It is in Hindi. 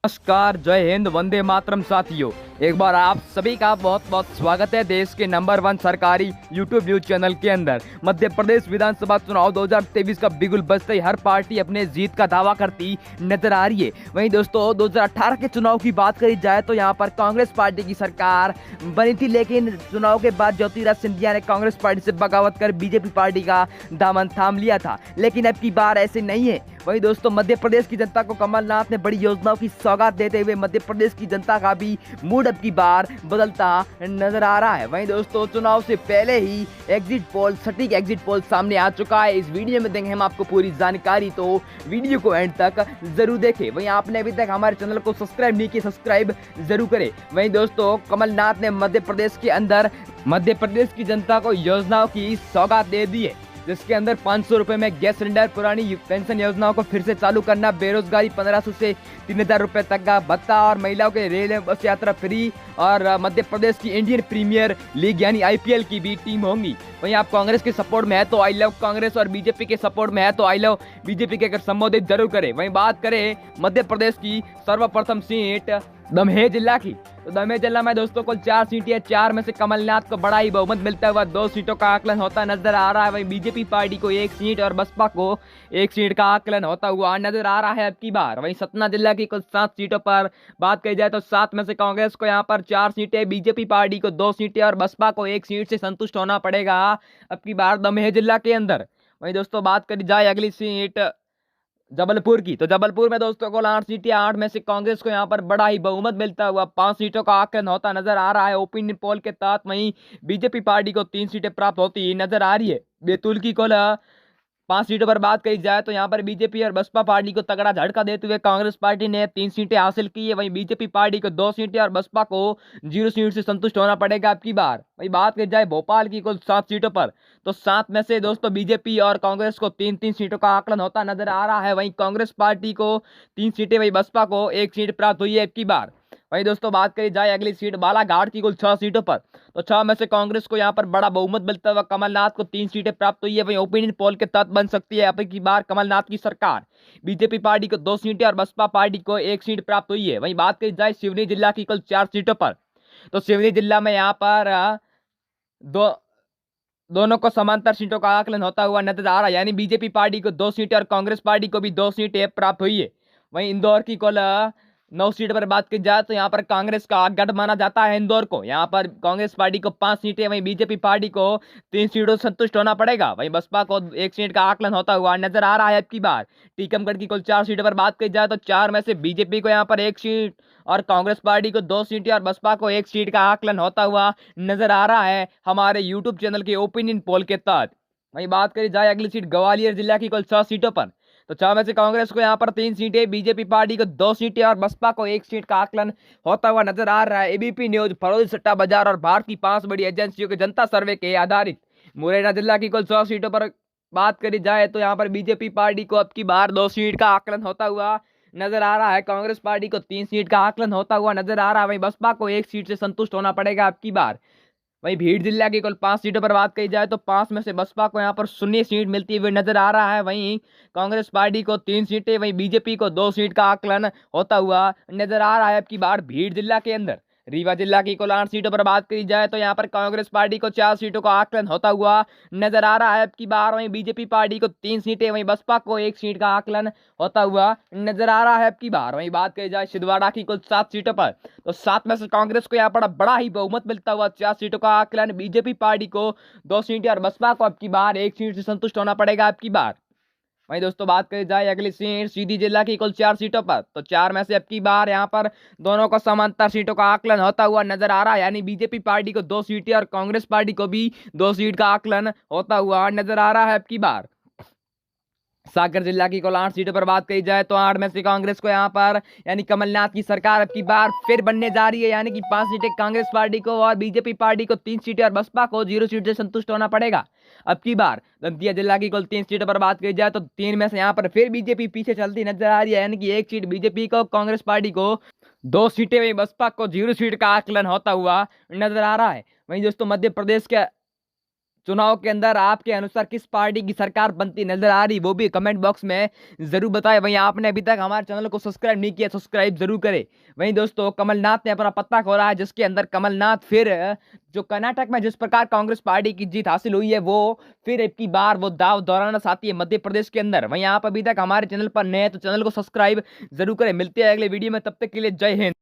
नमस्कार, जय हिंद, वंदे मातरम साथियों। एक बार आप सभी का बहुत बहुत स्वागत है देश के नंबर 1 सरकारी यूट्यूब न्यूज चैनल के अंदर। मध्य प्रदेश विधानसभा चुनाव 2023 का बिगुल बजते ही हर पार्टी अपने जीत का दावा करती नजर आ रही है। वहीं दोस्तों 2018 के चुनाव की बात करी जाए तो यहाँ पर कांग्रेस पार्टी की सरकार बनी थी, लेकिन चुनाव के बाद ज्योतिरादित्य सिंधिया ने कांग्रेस पार्टी से बगावत कर बीजेपी पार्टी का दामन थाम लिया था, लेकिन अब की बार ऐसे नहीं है। वहीं दोस्तों मध्य प्रदेश की जनता को कमलनाथ ने बड़ी योजनाओं की सौगात देते हुए मध्य प्रदेश की जनता का भी मूड अब की बार बदलता नजर आ रहा है। वहीं दोस्तों चुनाव से पहले ही सटीक एग्जिट पोल सामने आ चुका है। इस वीडियो में देंगे हम आपको पूरी जानकारी, तो वीडियो को एंड तक जरूर देखें। वहीं आपने अभी तक हमारे चैनल को सब्सक्राइब नहीं किया, सब्सक्राइब जरूर करें। वहीं दोस्तों कमलनाथ ने मध्य प्रदेश के अंदर मध्य प्रदेश की जनता को योजनाओं की सौगात दे दी है, जिसके अंदर 500 रुपए में गैस सिलेंडर, पुरानी पेंशन योजनाओं को फिर से चालू करना, बेरोजगारी 1500 से 3000 रुपए तक का भत्ता और महिलाओं के रेल बस यात्रा फ्री, और मध्य प्रदेश की इंडियन प्रीमियर लीग यानी आईपीएल की भी टीम होंगी। वहीं आप कांग्रेस के सपोर्ट में है तो आई लव कांग्रेस, और बीजेपी के सपोर्ट में है तो आई लव बीजेपी के कर संबोधित जरूर करें। वहीं बात करें मध्य प्रदेश की सर्वप्रथम सीट दमोह जिला की, तो दमोह जिला में दोस्तों कुल 4 सीटें हैं। 4 में से कमलनाथ को बड़ा ही बहुमत मिलता हुआ 2 सीटों का आकलन होता नजर आ रहा है। वहीं बीजेपी पार्टी को 1 सीट और बसपा को 1 सीट का आकलन होता हुआ नजर आ रहा है अब की बार। वहीं सतना जिला की कुल 7 सीटों पर बात कही जाए तो 7 में से कांग्रेस को यहाँ पर 4 सीटें, बीजेपी पार्टी को 2 सीटें और बसपा को 1 सीट से संतुष्ट होना पड़ेगा अब की बार दमोह जिला के अंदर। वहीं दोस्तों बात करी जाए अगली सीट जबलपुर की, तो जबलपुर में दोस्तों को 8 सीटें, 8 में से कांग्रेस को यहाँ पर बड़ा ही बहुमत मिलता हुआ 5 सीटों का आकलन होता नजर आ रहा है ओपिनियन पोल के तहत। वहीं बीजेपी पार्टी को 3 सीटें प्राप्त होती नजर आ रही है। बैतूल की कुल 5 सीटों पर बात कही जाए तो यहाँ पर बीजेपी और बसपा पार्टी को तगड़ा झटका देते हुए कांग्रेस पार्टी ने 3 सीटें हासिल की है। वहीं बीजेपी पार्टी को 2 सीटें और बसपा को 0 सीट से संतुष्ट होना पड़ेगा अब की बार। वहीं बात कही जाए भोपाल की कुल 7 सीटों पर, तो 7 में से दोस्तों बीजेपी और कांग्रेस को 3-3 सीटों का आकलन होता नजर आ रहा है। वहीं कांग्रेस पार्टी को 3 सीटें, वहीं बसपा को 1 सीट प्राप्त हुई है अब की बार। वहीं दोस्तों बात करी जाए अगली सीट बालाघाट की कुल 6 सीटों पर, तो 6 में से कांग्रेस को यहाँ पर बड़ा बहुमत मिलता हुआ कमलनाथ को 3 सीटें प्राप्त हुई है। वहीं ओपिनियन पोल के तहत बन सकती है अब की बार कमलनाथ की सरकार। बीजेपी पार्टी को 2 सीटें और बसपा पार्टी को 1 सीट प्राप्त हुई है। वहीं बात करी जाए सिवनी जिला की कुल 4 सीटों पर, तो सिवनी जिला में यहाँ पर दोनों को समांतर सीटों का आकलन होता हुआ नजर आ रहा है, यानी बीजेपी पार्टी को 2 सीटें और कांग्रेस पार्टी को भी 2 सीटें प्राप्त हुई है। वहीं इंदौर की कुल 9 सीट पर बात की जाए तो यहाँ पर कांग्रेस का गढ़ माना जाता है इंदौर को। यहाँ पर कांग्रेस पार्टी को 5 सीटें, वहीं बीजेपी पार्टी को 3 सीटों से संतुष्ट होना पड़ेगा। वहीं बसपा को 1 सीट का आकलन होता हुआ नजर आ रहा है अब की बार। टीकमगढ़ की कुल 4 सीटों पर बात की जाए तो 4 में से बीजेपी को यहाँ पर 1 सीट और कांग्रेस पार्टी को 2 सीटें और बसपा को 1 सीट का आकलन होता हुआ नजर आ रहा है हमारे यूट्यूब चैनल के ओपिनियन पोल के तहत। वहीं बात करी जाए अगली सीट ग्वालियर जिला की कुल 6 सीटों पर, तो 6 में से कांग्रेस को यहाँ पर 3 सीटें, बीजेपी पार्टी को 2 सीटें और बसपा को 1 सीट का आकलन होता हुआ नजर आ रहा है। एबीपी न्यूज, फरोजी सट्टा बाजार और भारत की 5 बड़ी एजेंसियों के जनता सर्वे के आधारित मुरैना जिला की कुल 100 सीटों पर बात करी जाए तो यहाँ पर बीजेपी पार्टी को अब की बार 2 सीट का आकलन होता हुआ नजर आ रहा है। कांग्रेस पार्टी को 3 सीट का आकलन होता हुआ नजर आ रहा है। वहीं बसपा को 1 सीट से संतुष्ट होना पड़ेगा अब की बार। वहीं भीड़ जिला की कुल 5 सीटों पर बात कही जाए तो 5 में से बसपा को यहाँ पर 0 सीट मिलती हुई नजर आ रहा है। वहीं कांग्रेस पार्टी को 3 सीटें, वहीं बीजेपी को 2 सीट का आकलन होता हुआ नजर आ रहा है अब की बार भीड़ जिला के अंदर। रीवा जिला की कुल 8 सीटों पर बात करी जाए तो यहाँ पर कांग्रेस पार्टी को 4 सीटों का आकलन होता हुआ नजर आ रहा है अब की बार। वहीं बीजेपी पार्टी को 3 सीटें, वहीं बसपा को 1 सीट का आकलन होता हुआ नजर आ रहा है अब की बार। वहीं बात करी जाए छिंदवाड़ा की कुल 7 सीटों पर, तो 7 में से कांग्रेस को यहाँ पर बड़ा ही बहुमत मिलता हुआ 4 सीटों का आकलन, बीजेपी पार्टी को 2 सीटें और बसपा को अब की बार 1 सीट से संतुष्ट होना पड़ेगा अब की बार। वहीं दोस्तों बात करी जाए अगली सीट सीधी जिला की कुल 4 सीटों पर, तो 4 में से अब की बार यहाँ पर दोनों को समांतर सीटों का आकलन होता हुआ नजर आ रहा है, यानी बीजेपी पार्टी को 2 सीटें और कांग्रेस पार्टी को भी 2 सीट का आकलन होता हुआ नजर आ रहा है अब की बार। सागर जिला की कुल 8 सीटों पर बात करी जाए तो 8 में से कांग्रेस को यहाँ पर यानी कमलनाथ की सरकार अब की बार फिर बनने जा रही है, यानी कि 5 सीटें कांग्रेस पार्टी को और बीजेपी पार्टी को 3 सीटें और बसपा को 0 सीट से संतुष्ट होना पड़ेगा अब की बार। दंतिया जिला की कुल 3 सीटों पर बात करी जाए तो 3 में से यहाँ पर फिर बीजेपी पीछे चलती नजर आ रही है, यानी कि 1 सीट बीजेपी को, कांग्रेस पार्टी को 2 सीटें, वहीं बसपा को 0 सीट का आकलन होता हुआ नजर आ रहा है। वहीं दोस्तों मध्य प्रदेश के चुनाव के अंदर आपके अनुसार किस पार्टी की सरकार बनती नजर आ रही, वो भी कमेंट बॉक्स में जरूर बताएं। वहीं आपने अभी तक हमारे चैनल को सब्सक्राइब नहीं किया, सब्सक्राइब जरूर करें। वहीं दोस्तों, कमलनाथ ने अपना पत्ता खोला है, जिसके अंदर कमलनाथ फिर जो कर्नाटक में जिस प्रकार कांग्रेस पार्टी की जीत हासिल हुई है, वो फिर एक की बार वो दाव दोहराना चाहती है मध्य प्रदेश के अंदर। वहीं आप अभी तक हमारे चैनल पर नए हैं तो चैनल को सब्सक्राइब जरूर करें। मिलते हैं अगले वीडियो में, तब तक के लिए जय हिंद।